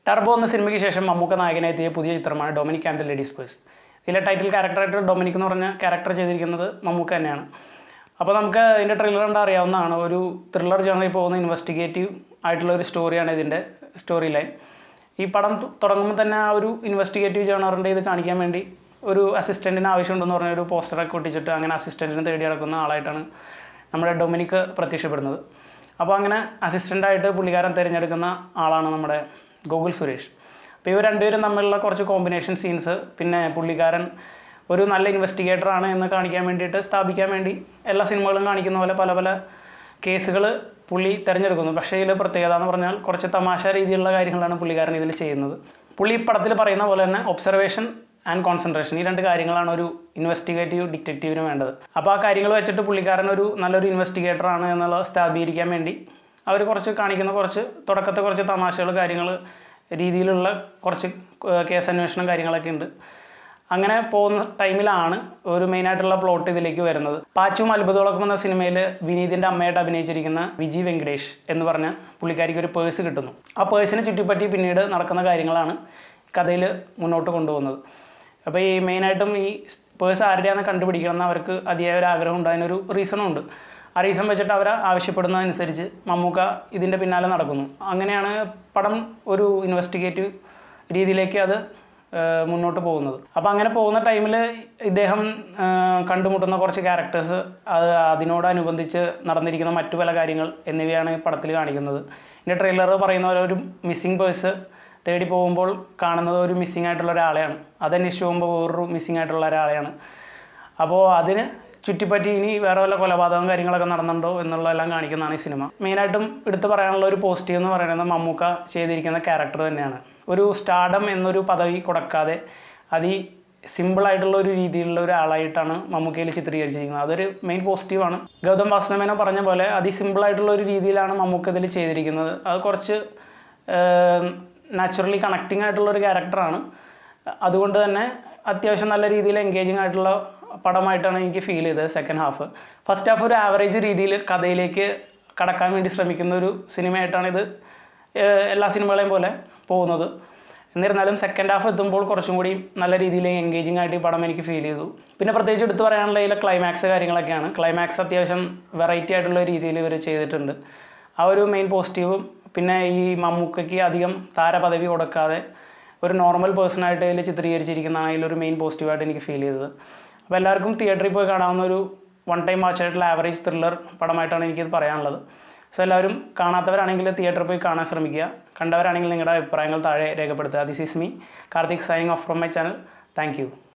Turbo എന്ന സിനിമയ്ക്ക് ശേഷം മമ്മൂക്ക നായകനെത്തിയ പുതിയ ചിത്രമാണ് Dominic and the ladies boys. ഇതിലെ ടൈറ്റിൽ ക്യാരക്ടറായിട്ട് ഡൊമിനിക് എന്ന് പറഞ്ഞ ക്യാരക്ടർ ചെയ്തിരിക്കുന്നത് മമ്മൂക്ക തന്നെയാണ്. അപ്പോൾ നമുക്ക് ഇതിൻ്റെ ട്രെയിലർ കണ്ടാൽ അറിയാവുന്നതാണ്. ഒരു ത്രില്ലർ ജേണറിൽ പോകുന്ന ഇൻവെസ്റ്റിഗേറ്റീവ് ആയിട്ടുള്ള ഒരു സ്റ്റോറിയാണ് ഇതിൻ്റെ സ്റ്റോറി ലൈൻ. ഈ പടം തുടങ്ങുമ്പോൾ തന്നെ ആ ഒരു ഇൻവെസ്റ്റിഗേറ്റീവ് ജേണറിൻ്റെ ഇത് കാണിക്കാൻ വേണ്ടി ഒരു അസിസ്റ്റൻറ്റിന് ആവശ്യമുണ്ടെന്ന് പറഞ്ഞ ഒരു പോസ്റ്ററൊക്കെ ഒട്ടിച്ചിട്ട് അങ്ങനെ അസിസ്റ്റൻറ്റിനെ തേടി നടക്കുന്ന ആളായിട്ടാണ് നമ്മുടെ ഡൊമിനിക് പ്രത്യക്ഷപ്പെടുന്നത്. അപ്പോൾ അങ്ങനെ അസിസ്റ്റൻ്റായിട്ട് പുള്ളിക്കാരൻ തിരഞ്ഞെടുക്കുന്ന ആളാണ് നമ്മുടെ ഗോകുൽ സുരേഷ്. അപ്പോൾ ഇവർ രണ്ടുപേരും തമ്മിലുള്ള കുറച്ച് കോമ്പിനേഷൻ സീൻസ്, പിന്നെ പുള്ളിക്കാരൻ ഒരു നല്ല ഇൻവെസ്റ്റിഗേറ്ററാണ് എന്ന് കാണിക്കാൻ വേണ്ടിയിട്ട് സ്ഥാപിക്കാൻ വേണ്ടി എല്ലാ സിനിമകളും കാണിക്കുന്ന പോലെ പല പല കേസുകൾ പുള്ളി തിരഞ്ഞെടുക്കുന്നു. പക്ഷേ ഇതിൽ പ്രത്യേകത എന്ന് പറഞ്ഞാൽ കുറച്ച് തമാശ രീതിയിലുള്ള കാര്യങ്ങളാണ് പുള്ളിക്കാരൻ ഇതിൽ ചെയ്യുന്നത്. പുള്ളി ഈ പടത്തിൽ പറയുന്ന പോലെ തന്നെ ഒബ്സർവേഷൻ ആൻഡ് കോൺസെൻട്രേഷൻ, ഈ രണ്ട് കാര്യങ്ങളാണ് ഒരു ഇൻവെസ്റ്റിഗേറ്റീവ് ഡിറ്റക്റ്റീവിന് വേണ്ടത്. അപ്പോൾ ആ കാര്യങ്ങൾ വെച്ചിട്ട് പുള്ളിക്കാരൻ ഒരു നല്ലൊരു ഇൻവെസ്റ്റിഗേറ്ററാണ് എന്നുള്ളത് സ്ഥാപിക്കാൻ വേണ്ടി അവർ കാണിക്കുന്ന തുടക്കത്തെ കുറച്ച് തമാശകൾ കാര്യങ്ങൾ രീതിയിലുള്ള കുറച്ച് കേസ് അന്വേഷണം കാര്യങ്ങളൊക്കെ ഉണ്ട്. അങ്ങനെ പോകുന്ന ടൈമിലാണ് ഒരു മെയിനായിട്ടുള്ള പ്ലോട്ട് ഇതിലേക്ക് വരുന്നത്. പാച്ചും അത്ഭുതങ്ങളൊക്കെ എന്ന സിനിമയിൽ വിനീതിൻ്റെ അമ്മയായിട്ട് അഭിനയിച്ചിരിക്കുന്ന വിജി വെങ്കടേഷ് എന്ന് പറഞ്ഞ പുള്ളിക്കാരിക്ക് ഒരു പേഴ്സ് കിട്ടുന്നു. ആ പേഴ്സിനെ ചുറ്റിപ്പറ്റി പിന്നീട് നടക്കുന്ന കാര്യങ്ങളാണ് കഥയിൽ മുന്നോട്ട് കൊണ്ടുപോകുന്നത്. അപ്പോൾ ഈ മെയിനായിട്ടും ഈ പേഴ്സ് ആരുടെയാണെന്ന് കണ്ടുപിടിക്കണം എന്ന് അവർക്ക് അതിയായ ഒരു ആഗ്രഹം ഉണ്ട്. അതിനൊരു റീസണും ഉണ്ട്. ആ റീസൺ വെച്ചിട്ട് അവർ ആവശ്യപ്പെടുന്നതനുസരിച്ച് മമ്മൂക്ക ഇതിൻ്റെ പിന്നാലെ നടക്കുന്നു. അങ്ങനെയാണ് പടം ഒരു ഇൻവെസ്റ്റിഗേറ്റീവ് രീതിയിലേക്ക് അത് മുന്നോട്ട് പോകുന്നത്. അപ്പോൾ അങ്ങനെ പോകുന്ന ടൈമിൽ ഇദ്ദേഹം കണ്ടുമുട്ടുന്ന കുറച്ച് ക്യാരക്ടേഴ്സ്, അതിനോടനുബന്ധിച്ച് നടന്നിരിക്കുന്ന മറ്റു പല കാര്യങ്ങൾ എന്നിവയാണ് പടത്തിൽ കാണിക്കുന്നത്. ഇതിൻ്റെ ട്രെയിലർ പറയുന്ന പോലെ ഒരു മിസ്സിങ് പേഴ്സ് തേടി പോകുമ്പോൾ കാണുന്നത് ഒരു മിസ്സിങ് ആയിട്ടുള്ള ഒരാളെയാണ്. അതന്വേഷിച്ച് പോകുമ്പോൾ വേറൊരു മിസ്സിങ് ആയിട്ടുള്ള ഒരാളെയാണ്. അപ്പോൾ അതിന് ചുറ്റിപ്പറ്റി ഇനി വേറെ വല്ല കൊലപാതകം കാര്യങ്ങളൊക്കെ നടന്നുണ്ടോ എന്നുള്ളതെല്ലാം കാണിക്കുന്നതാണ് ഈ സിനിമ. മെയിനായിട്ടും എടുത്ത് പറയാനുള്ള ഒരു പോസിറ്റീവ് എന്ന് പറയുന്നത് മമ്മൂക്ക ചെയ്തിരിക്കുന്ന ക്യാരക്ടർ തന്നെയാണ്. ഒരു സ്റ്റാർഡം എന്നൊരു പദവി കൊടുക്കാതെ സിമ്പിളായിട്ടുള്ള ഒരു രീതിയിലുള്ള ഒരാളായിട്ടാണ് മമ്മൂക്കയിൽ ചിത്രീകരിച്ചിരിക്കുന്നത്. അതൊരു മെയിൻ പോസിറ്റീവാണ്. ഗൗതം വാസുദേവനോ പറഞ്ഞ പോലെ സിമ്പിളായിട്ടുള്ള ഒരു രീതിയിലാണ് മമ്മൂക്ക ഇതിൽ ചെയ്തിരിക്കുന്നത്. അത് കുറച്ച് നാച്ചുറലി കണക്റ്റിംഗ് ആയിട്ടുള്ളൊരു ക്യാരക്ടറാണ്. അതുകൊണ്ട് തന്നെ അത്യാവശ്യം നല്ല രീതിയിൽ എൻഗേജിങ് ആയിട്ടുള്ള പടമായിട്ടാണ് എനിക്ക് ഫീൽ ചെയ്തത് സെക്കൻഡ് ഹാഫ്. ഫസ്റ്റ് ഹാഫ് ഒരു ആവറേജ് രീതിയിൽ കഥയിലേക്ക് കടക്കാൻ വേണ്ടി ശ്രമിക്കുന്ന ഒരു സിനിമയായിട്ടാണ് ഇത് എല്ലാ സിനിമകളെയും പോലെ പോകുന്നത്. എന്നിരുന്നാലും സെക്കൻഡ് ഹാഫ് എത്തുമ്പോൾ കുറച്ചും കൂടി നല്ല രീതിയിൽ എൻഗേജിങ് ആയിട്ട് ഈ പടം എനിക്ക് ഫീൽ ചെയ്തു. പിന്നെ പ്രത്യേകിച്ച് എടുത്തു പറയാനുള്ള ഇതിലെ ക്ലൈമാക്സ് കാര്യങ്ങളൊക്കെയാണ്. ക്ലൈമാക്സ് അത്യാവശ്യം വെറൈറ്റി ആയിട്ടുള്ള രീതിയിൽ ഇവർ ചെയ്തിട്ടുണ്ട്. ആ ഒരു മെയിൻ പോസിറ്റീവും, പിന്നെ ഈ മമ്മൂക്കയ്ക്ക് അധികം താരപദവി കൊടുക്കാതെ ഒരു നോർമൽ പേഴ്സണായിട്ട് ഇതിൽ ചിത്രീകരിച്ചിരിക്കുന്നതാണ് അതിലൊരു മെയിൻ പോസിറ്റീവായിട്ട് എനിക്ക് ഫീൽ ചെയ്തത്. അപ്പോൾ എല്ലാവർക്കും തിയേറ്ററിൽ പോയി കാണാവുന്ന ഒരു വൺ ടൈം വാച്ച് ആയിട്ടുള്ള ആവറേജ് ത്രില്ലർ പടമായിട്ടാണ് എനിക്കിത് പറയാനുള്ളത്. സോ എല്ലാവരും കാണാത്തവരാണെങ്കിൽ തിയേറ്ററിൽ പോയി കാണാൻ ശ്രമിക്കുക. കണ്ടവരാണെങ്കിൽ നിങ്ങളുടെ അഭിപ്രായങ്ങൾ താഴെ രേഖപ്പെടുത്തുക. This is me Karthik signing off from my channel. Thank you.